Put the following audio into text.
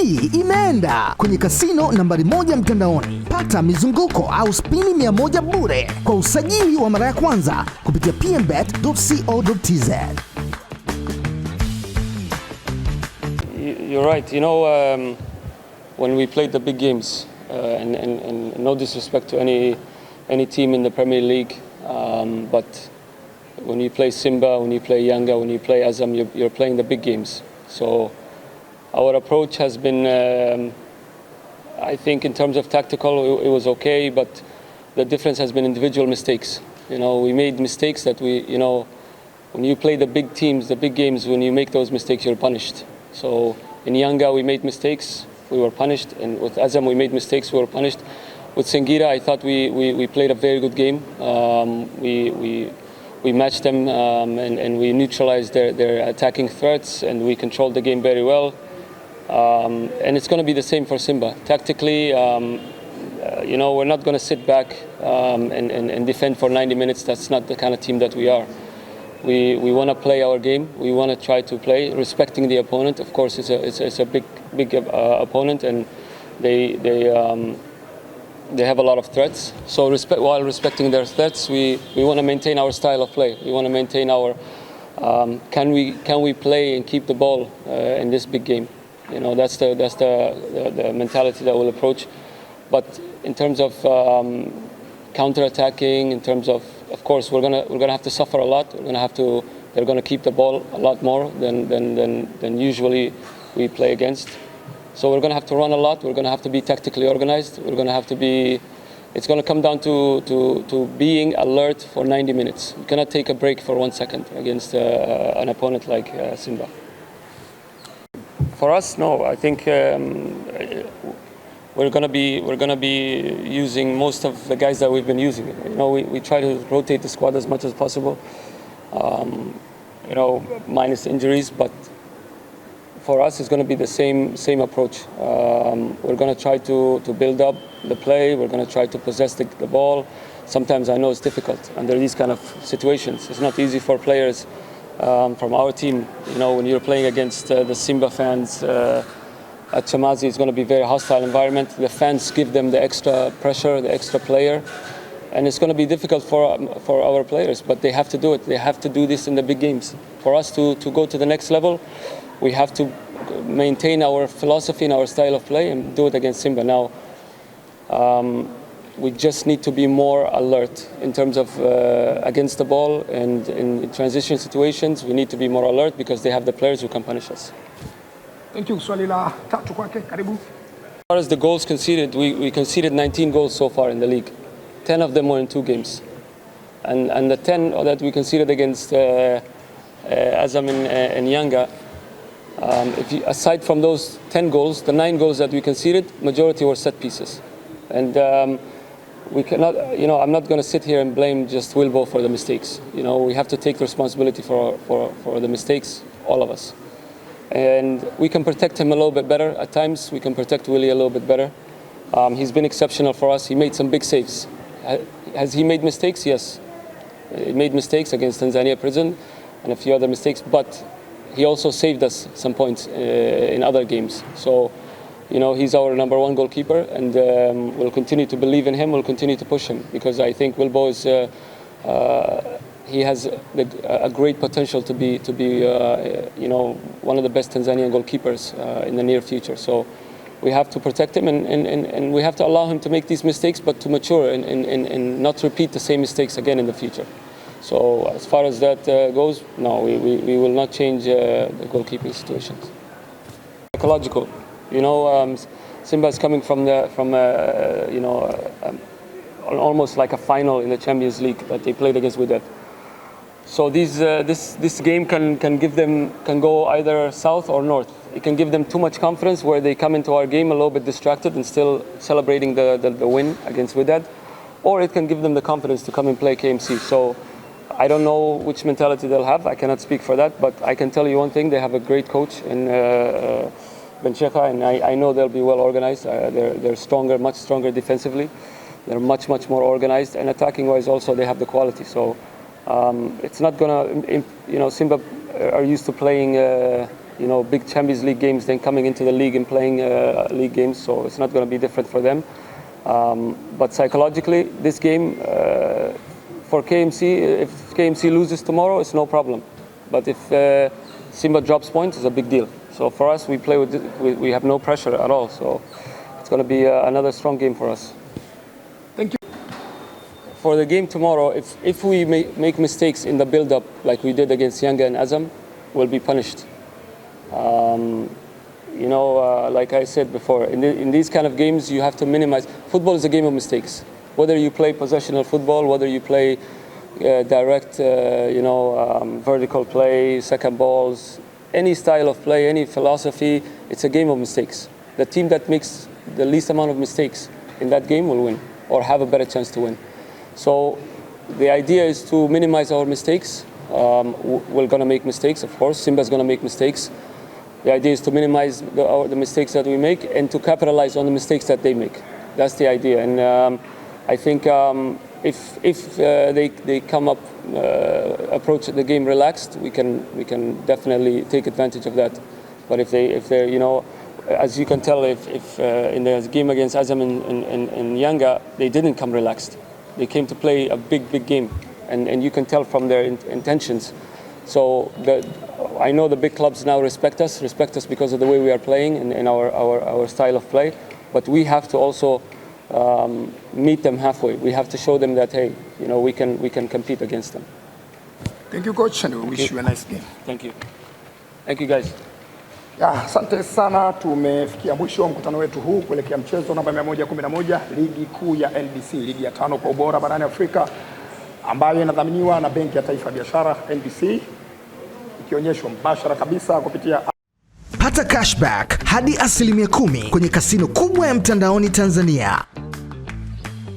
Hii imeenda kwenye kasino nambari 1 mtandaoni. Pata mizunguko au spini 100 bure kwa usajili wa mara ya kwanza kupitia pmbet.co.tz. You're right. You know, when we played the big games, and no disrespect to any team in the Premier League, but when you play Simba, when you play Yanga, when you play Azam, you're playing the big games. So our approach has been, I think in terms of tactical, it was okay, but the difference has been individual mistakes. You know, we made mistakes that when you play the big teams, the big games, when you make those mistakes, you're punished. So in Yanga, we made mistakes, we were punished. And with Azam, we made mistakes, we were punished. With Sengira, I thought we played a very good game. We matched them and we neutralized their attacking threats, and we controlled the game very well. And it's going to be the same for Simba. Tactically, we're not going to sit back and defend for 90 minutes. That's not the kind of team that we are. We want to play our game. We want to try to play, respecting the opponent. Of course, it's a big opponent, and they have a lot of threats. So while respecting their threats, we want to maintain our style of play. We want to maintain our can we play and keep the ball in this big game. You know, that's the mentality that we'll approach. But in terms of counter-attacking, in terms of course, we're gonna have to suffer a lot. They're gonna keep the ball a lot more than usually we play against. So we're gonna have to run a lot. We're gonna have to be tactically organized. We're gonna have to be. It's gonna come down to being alert for 90 minutes. You cannot take a break for 1 second against an opponent like Simba. For us, no. I think we're gonna be using most of the guys that we've been using. You know, we try to rotate the squad as much as possible. Minus injuries, but for us, it's going to be the same approach. We're going to try to build up the play. We're going to try to possess the ball. Sometimes I know it's difficult under these kind of situations. It's not easy for players from our team. You know, when you're playing against the Simba fans at Chamazi, it's going to be a very hostile environment. The fans give them the extra pressure, the extra player. And it's going to be difficult for our players, but they have to do it. They have to do this in the big games. For us to go to the next level, we have to maintain our philosophy and our style of play and do it against Simba. Now, we just need to be more alert in terms of against the ball, and in transition situations, we need to be more alert because they have the players who can punish us. Thank you. Swali la tatu kwake, karibu. As far as the goals conceded, we conceded 19 goals so far in the league. 10 of them were in 2 games. And the 10 that we conceded against Azam and Yanga, aside from those 10 goals, the 9 goals that we conceded, majority were set pieces. And we cannot, I'm not going to sit here and blame just Wilbo for the mistakes. You know, we have to take responsibility for the mistakes, all of us. And we can protect him a little bit better. At times, we can protect Willie a little bit better. He's been exceptional for us. He made some big saves. Has he made mistakes? Yes. He made mistakes against Tanzania Prison and a few other mistakes, but he also saved us some points in other games. So, he's our number 1 goalkeeper, and we'll continue to believe in him. We'll continue to push him because I think Wilbo is he has a great potential to be one of the best Tanzanian goalkeepers in the near future. So we have to protect him, and we have to allow him to make these mistakes, but to mature and not repeat the same mistakes again in the future. So as far as that goes, no, we will not change the goalkeeping situations. Psychological, Simba is coming from almost like a final in the Champions League that they played against Wydad. So this game can go either south or north. It can give them too much confidence where they come into our game a little bit distracted and still celebrating the win against Wydad, or it can give them the confidence to come and play KMC. So I don't know which mentality they'll have. I cannot speak for that, but I can tell you one thing: they have a great coach in Ben Sheikha, and I know they'll be well organized. They're stronger, much stronger defensively. They're much more organized, and attacking-wise also they have the quality. So it's not gonna, Simba are used to playing, big Champions League games, then coming into the league and playing league games. So it's not going to be different for them. But psychologically, this game for KMC, if KMC loses tomorrow, it's no problem. But if Simba drops points, it's a big deal. So for us, we play with we have no pressure at all. So it's going to be another strong game for us. Thank you. For the game tomorrow, if we make mistakes in the build-up like we did against Yanga and Azam, we'll be punished. Like I said before, in these kind of games, you have to minimize. Football is a game of mistakes. Whether you play possessional football, whether you play direct, vertical play, second balls, any style of play, any philosophy, it's a game of mistakes. The team that makes the least amount of mistakes in that game will win or have a better chance to win. So the idea is to minimize our mistakes. We're going to make mistakes, of course. Simba's going to make mistakes. The idea is to minimize the mistakes that we make and to capitalize on the mistakes that they make. That's the idea. And I think if they come up, approach the game relaxed, we can definitely take advantage of that. But if they're as you can tell, if in the game against Azam and Yanga, they didn't come relaxed. They came to play a big game, and you can tell from their intentions. So I know the big clubs now respect us because of the way we are playing and our style of play. But we have to also meet them halfway. We have to show them that, hey, we can compete against them. Thank you, coach, and we wish you a nice game. Thank you. Thank you, guys. Asante sana, tumefikia mwisho wa mkutano wetu huu kuelekea mchezo namba 111 ligi kuu ya NBC, ligi ya 5 kwa ubora barani Afrika, ambayo inadhaminiwa na Benki ya Taifa ya Biashara NBC, ikionyeshwa mbashara kabisa kupitia. Pata cashback hadi 10% kwenye kasino kubwa ya mtandaoni Tanzania.